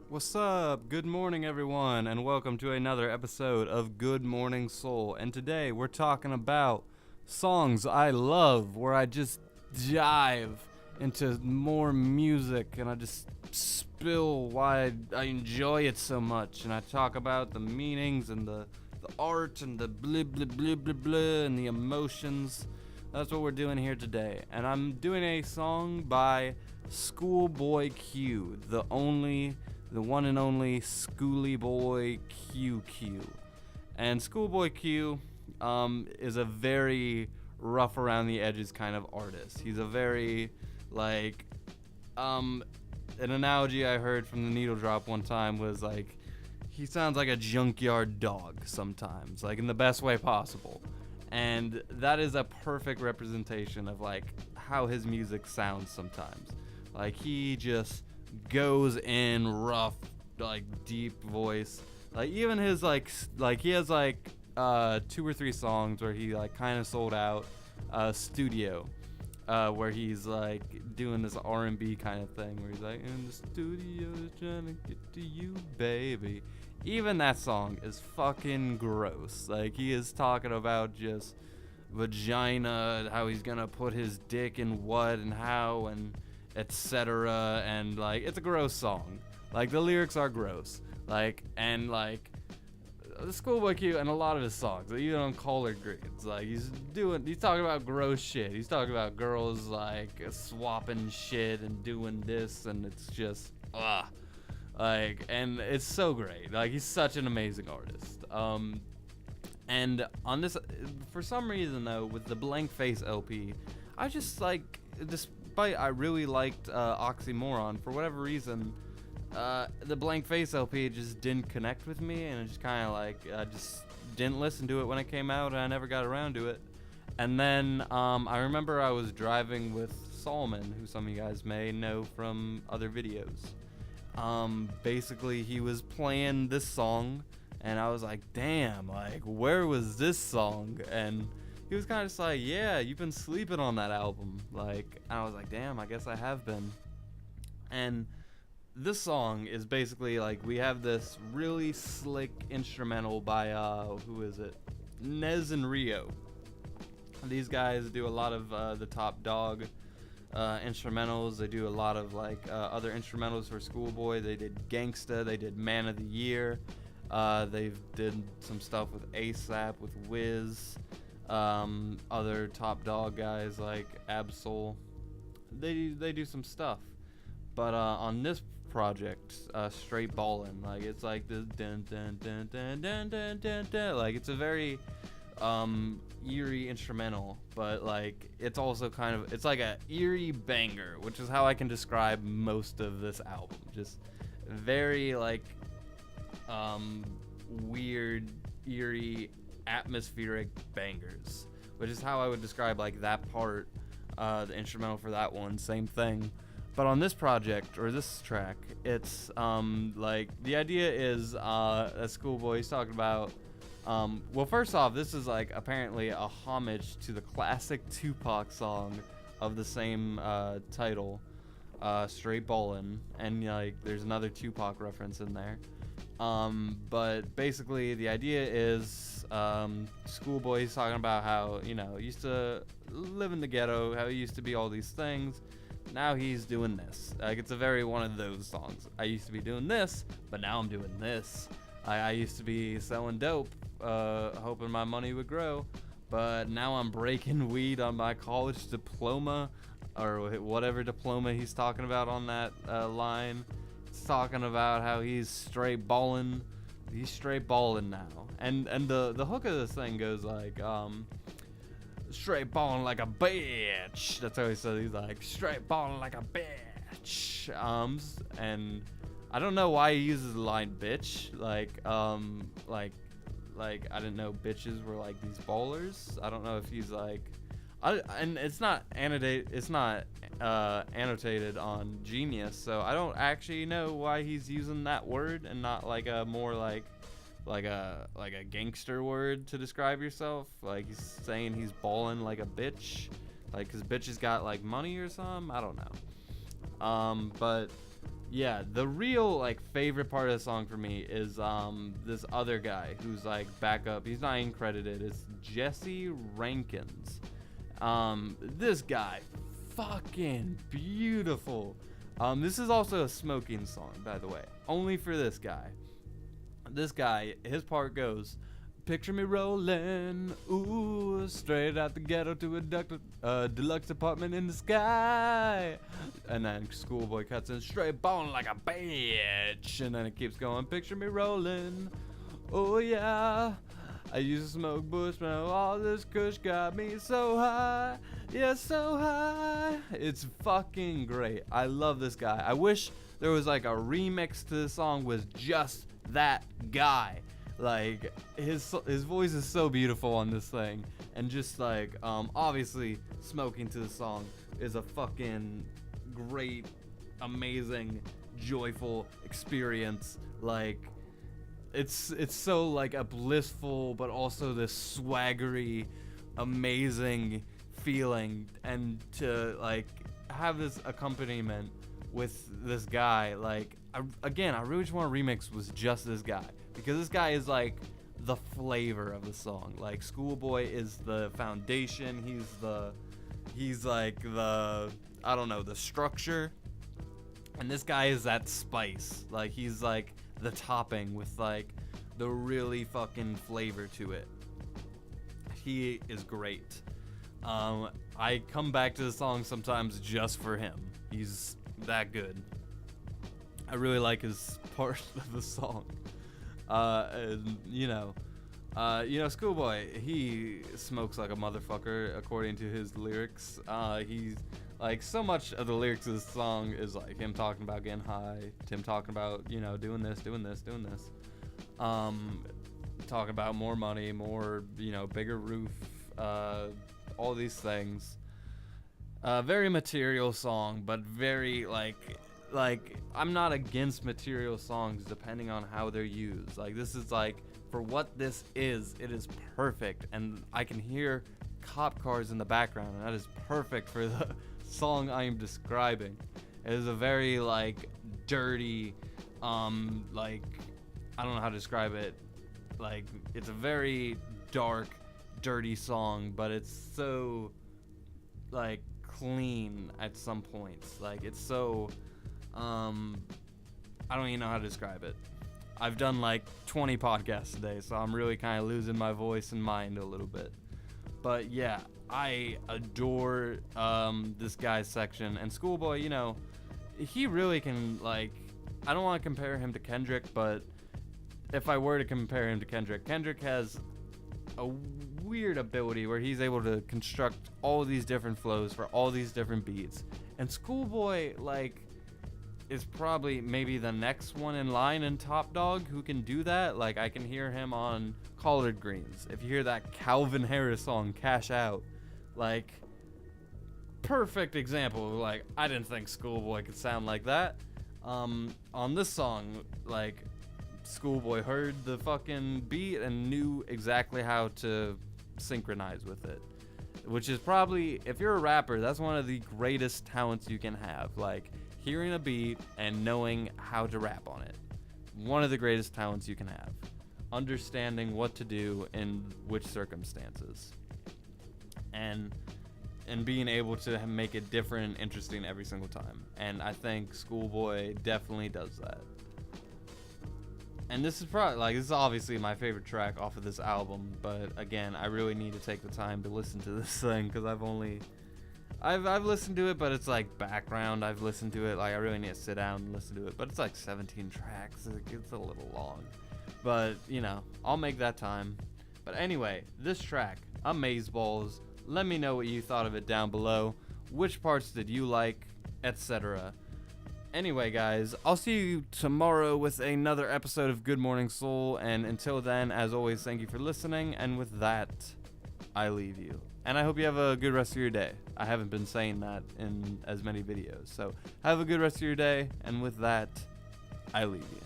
What's up? Good morning, everyone, and welcome to another episode of Good Morning Soul. And today we're talking about songs I love, where I just dive into more music and I just spill why I enjoy it so much. And I talk about the meanings and the art and the blah blah blah blah blah and the emotions. That's what we're doing here today. And I'm doing a song by ScHoolboy Q, the one and only Schooly Boy QQ. And ScHoolboy Q is a very rough around the edges kind of artist. He's a very, like, an analogy I heard from the Needle Drop one time was like, he sounds like a junkyard dog sometimes, like in the best way possible. And that is a perfect representation of like how his music sounds sometimes. Like he just goes in rough, like deep voice. Like even his like he has like 2 or 3 songs where he like kind of sold out studio, where he's like doing this R&B kind of thing where he's like in the studio trying to get to you, baby. Even that song is fucking gross. Like he is talking about just vagina, how he's gonna put his dick in what and how and etc. And like it's a gross song. Like the lyrics are gross. Like and like the Schoolboy Q and a lot of his songs, even on Collard Greens, like he's talking about gross shit. He's talking about girls like swapping shit and doing this, and it's just like, and it's so great. Like he's such an amazing artist. And on this, for some reason though, with the Blank Face LP, I just like, despite I really liked Oxymoron, for whatever reason, the Blank Face LP just didn't connect with me, and it just kind of like I just didn't listen to it when it came out, and I never got around to it. And then I remember I was driving with Solomon, who some of you guys may know from other videos. Basically he was playing this song and I was like, damn, like where was this song? And he was kind of just like, yeah, you've been sleeping on that album. Like, and I was like, damn, I guess I have been. And this song is basically like, we have this really slick instrumental by who is it, Nez and Rio. These guys do a lot of the Top Dog instrumentals. They do a lot of like other instrumentals for Schoolboy. They did Gangsta, they did Man of the Year, they've did some stuff with ASAP, with Wiz, other Top Dog guys like Absol. They do some stuff, but on this project, Str8 Ballin, like it's like this dun dun dun dun dun dun dun dun. Like it's a very eerie instrumental, but like it's also kind of, it's like a eerie banger, which is how I can describe most of this album. Just very like weird, eerie, atmospheric bangers, which is how I would describe like that part, the instrumental for that one, same thing. But on this project, or this track, it's like the idea is a Schoolboy, he's talking about well, first off, this is like apparently a homage to the classic Tupac song of the same title, Str8 Ballin, and like there's another Tupac reference in there. But basically the idea is Schoolboy's talking about how, you know, he used to live in the ghetto, how he used to be all these things. Now he's doing this. Like it's a very one of those songs. I used to be doing this, but now I'm doing this. I used to be selling dope, hoping my money would grow, but now I'm breaking weed on my college diploma, or whatever diploma he's talking about on that line. It's talking about how he's straight ballin'. He's straight ballin' now, and the hook of this thing goes like straight ballin' like a bitch. That's how he says. He's like straight ballin' like a bitch. And I don't know why he uses the line bitch. Like I didn't know bitches were like these ballers. I don't know if he's like, and it's not annotated. It's not annotated on Genius, so I don't actually know why he's using that word and not like a more like a gangster word to describe yourself. Like he's saying he's ballin' like a bitch, like 'cause bitches got like money or something. I don't know. But yeah, the real like favorite part of the song for me is this other guy who's like backup. He's not even credited. It's Jesse Rankins. This guy, fucking beautiful. This is also a smoking song, by the way. Only for this guy. This guy, his part goes, picture me rolling, ooh, straight out the ghetto to a deluxe apartment in the sky. And then Schoolboy cuts in, straight ballin' like a bitch. And then it keeps going, picture me rolling, oh yeah. I used to smoke bush, but all this kush got me so high. Yeah, so high. It's fucking great. I love this guy. I wish there was like a remix to the song with just that guy. Like his voice is so beautiful on this thing, and just like obviously smoking to the song is a fucking great, amazing, joyful experience. Like it's so like a blissful but also this swaggery, amazing feeling, and to like have this accompaniment with this guy, like I really just want a remix with just this guy, because this guy is like the flavor of the song. Like Schoolboy is the foundation, he's like the, I don't know, the structure, and this guy is that spice. Like he's like the topping with like the really fucking flavor to it. He is great. I come back to the song sometimes just for him. He's that good. I really like his part of the song. And, you know, Schoolboy, he smokes like a motherfucker according to his lyrics. He's like, so much of the lyrics of this song is like him talking about getting high, him talking about, you know, doing this. Talking about more money, more, you know, bigger roof, all these things. Very material song, but very like I'm not against material songs depending on how they're used. Like this is like, for what this is, it is perfect, and I can hear cop cars in the background, and that is perfect for the song I am describing. It is a very like dirty, like I don't know how to describe it. Like it's a very dark, dirty song, but it's so like clean at some points. Like it's so I don't even know how to describe it. I've done like 20 podcasts today, so I'm really kind of losing my voice and mind a little bit. But yeah, I adore this guy's section, and Schoolboy, you know, he really can, like, I don't want to compare him to Kendrick, but if I were to compare him to Kendrick has a weird ability where he's able to construct all these different flows for all these different beats. And Schoolboy, like, is probably maybe the next one in line in Top Dog who can do that. Like, I can hear him on Collard Greens. If you hear that Calvin Harris song, Cash Out, like, perfect example. Like, I didn't think Schoolboy could sound like that. On this song, like, Schoolboy heard the fucking beat and knew exactly how to synchronize with it, which is probably, if you're a rapper, that's one of the greatest talents you can have. Like, hearing a beat and knowing how to rap on it. One of the greatest talents you can have. Understanding what to do in which circumstances. And being able to make it different and interesting every single time. And I think Schoolboy definitely does that. And this is probably, like, this is obviously my favorite track off of this album, but again, I really need to take the time to listen to this thing, because I've listened to it, but it's like background. I've listened to it, like, I really need to sit down and listen to it, but it's like 17 tracks. It's a little long, but you know, I'll make that time. But anyway, this track, Amazeballs, let me know what you thought of it down below. Which parts did you like, etc. Anyway, guys, I'll see you tomorrow with another episode of Good Morning Soul, and until then, as always, thank you for listening, and with that, I leave you. And I hope you have a good rest of your day. I haven't been saying that in as many videos, so have a good rest of your day, and with that, I leave you.